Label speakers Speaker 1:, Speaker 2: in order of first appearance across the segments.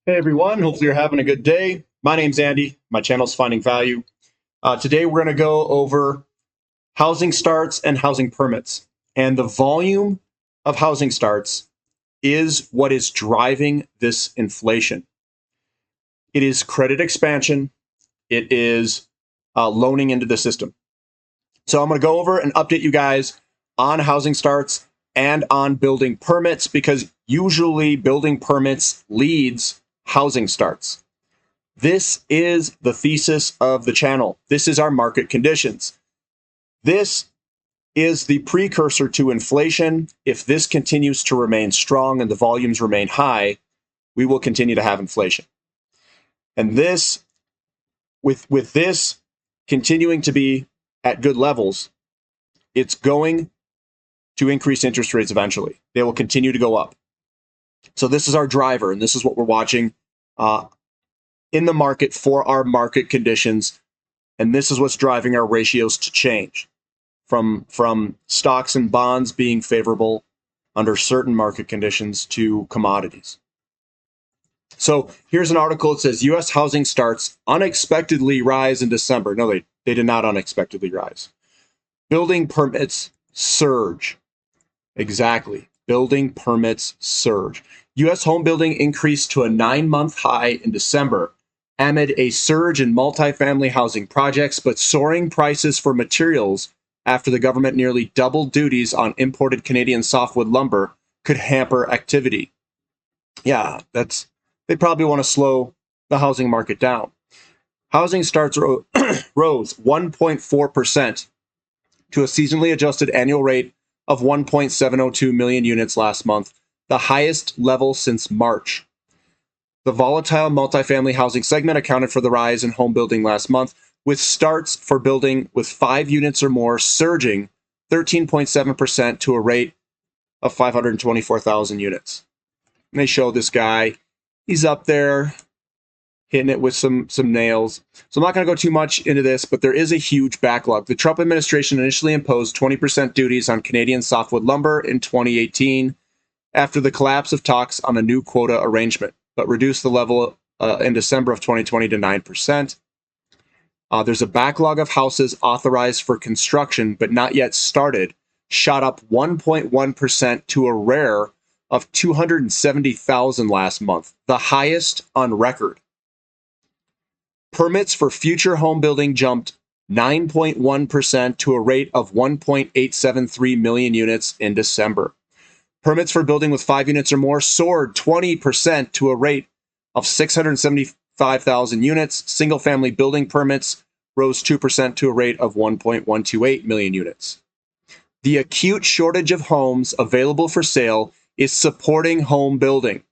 Speaker 1: Hey everyone, hopefully you're having a good day. My name's Andy. My channel's Finding Value. Today we're going to go over housing starts and housing permits. And the volume of housing starts is what is driving this inflation. It is credit expansion. It is loaning into the system. So I'm going to go over and update you guys on housing starts and on building permits because usually building permits leads housing starts. This is the thesis of the channel. This is our market conditions. This is the precursor to inflation. If this continues to remain strong and the volumes remain high, we will continue to have inflation. And this, with this continuing to be at good levels, it's going to increase interest rates eventually. They will continue to go up. So this is our driver, and this is what we're watching in the market for our market conditions. And this is what's driving our ratios to change from stocks and bonds being favorable under certain market conditions to commodities. So here's an article. It says U.S. housing starts unexpectedly rise in December. No, they did not unexpectedly rise. Building permits surge. Exactly. Building permits surge. U.S. home building increased to a 9-month high in December amid a surge in multifamily housing projects, but soaring prices for materials after the government nearly doubled duties on imported Canadian softwood lumber could hamper activity. Yeah, they probably want to slow the housing market down. Housing starts rose 1.4% to a seasonally adjusted annual rate of 1.702 million units last month, the highest level since March. The volatile multifamily housing segment accounted for the rise in home building last month, with starts for building with 5 units or more surging 13.7% to a rate of 524,000 units. And they show this guy. He's up there hitting it with some nails. So I'm not going to go too much into this, but there is a huge backlog. The Trump administration initially imposed 20% duties on Canadian softwood lumber in 2018 after the collapse of talks on a new quota arrangement, but reduced the level in December of 2020 to 9%. There's a backlog of houses authorized for construction but not yet started, shot up 1.1% to a rare of 270,000 last month, the highest on record. Permits for future home building jumped 9.1% to a rate of 1.873 million units in December. Permits for building with 5 units or more soared 20% to a rate of 675,000 units. Single-family building permits rose 2% to a rate of 1.128 million units. The acute shortage of homes available for sale is supporting home building,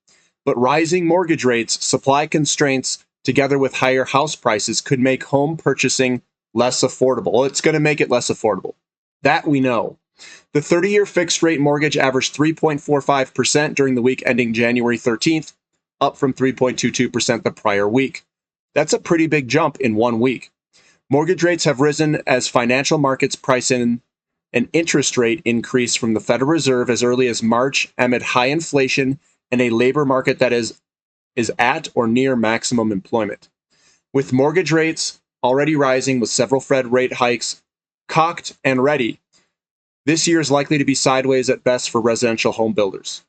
Speaker 1: but rising mortgage rates, supply constraints, together with higher house prices could make home purchasing less affordable. Well, it's going to make it less affordable. That we know. The 30-year fixed-rate mortgage averaged 3.45% during the week ending January 13th, up from 3.22% the prior week. That's a pretty big jump in 1 week. Mortgage rates have risen as financial markets price in an interest rate increase from the Federal Reserve as early as March amid high inflation and a labor market that is at or near maximum employment. With mortgage rates already rising with several Fed rate hikes cocked and ready, this year is likely to be sideways at best for residential home builders.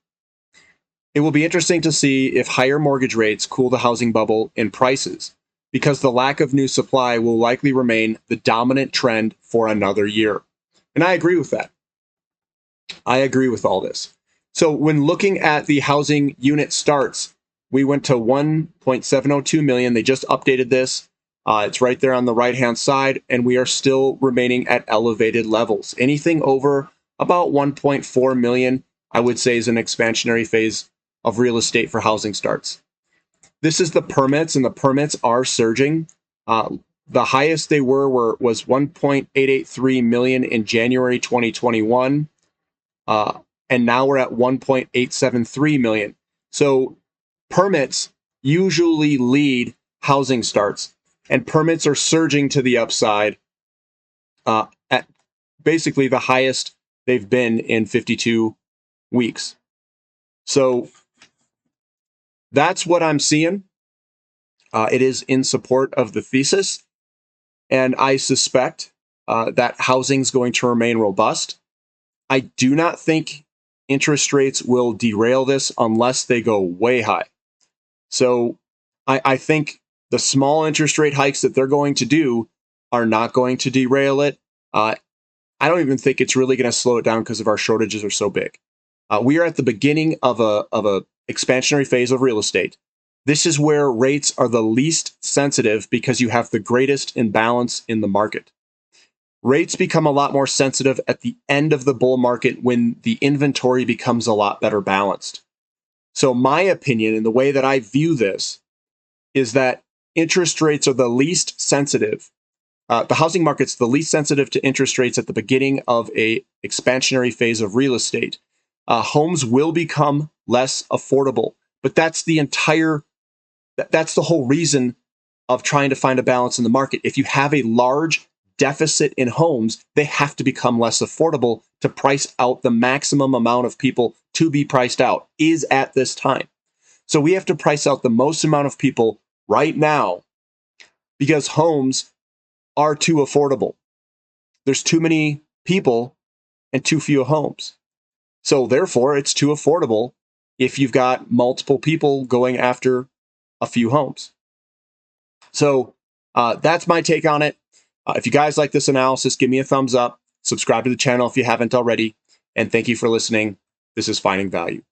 Speaker 1: It will be interesting to see if higher mortgage rates cool the housing bubble in prices, because the lack of new supply will likely remain the dominant trend for another year. And I agree with that. I agree with all this. So when looking at the housing unit starts, we went to 1.702 million. They just updated this. It's right there on the right-hand side, and we are still remaining at elevated levels. Anything over about 1.4 million, I would say, is an expansionary phase of real estate for housing starts. This is the permits, and the permits are surging. The highest they was 1.883 million in January 2021, and now we're at 1.873 million. So permits usually lead housing starts, and permits are surging to the upside at basically the highest they've been in 52 weeks. So that's what I'm seeing. It is in support of the thesis, and I suspect that housing is going to remain robust. I do not think interest rates will derail this unless they go way high. So I think the small interest rate hikes that they're going to do are not going to derail it. I don't even think it's really going to slow it down because of our shortages are so big. We are at the beginning of a expansionary phase of real estate. This is where rates are the least sensitive because you have the greatest imbalance in the market. Rates become a lot more sensitive at the end of the bull market when the inventory becomes a lot better balanced. So my opinion and the way that I view this is that interest rates are the least sensitive. The housing market's the least sensitive to interest rates at the beginning of a expansionary phase of real estate. Homes will become less affordable, but that's the whole reason of trying to find a balance in the market. If you have a large deficit in homes, they have to become less affordable to price out the maximum amount of people to be priced out is at this time. So we have to price out the most amount of people right now because homes are too affordable. There's too many people and too few homes. So therefore, it's too affordable if you've got multiple people going after a few homes. So that's my take on it. If you guys like this analysis, give me a thumbs up. Subscribe to the channel if you haven't already. And thank you for listening. This is Finding Value.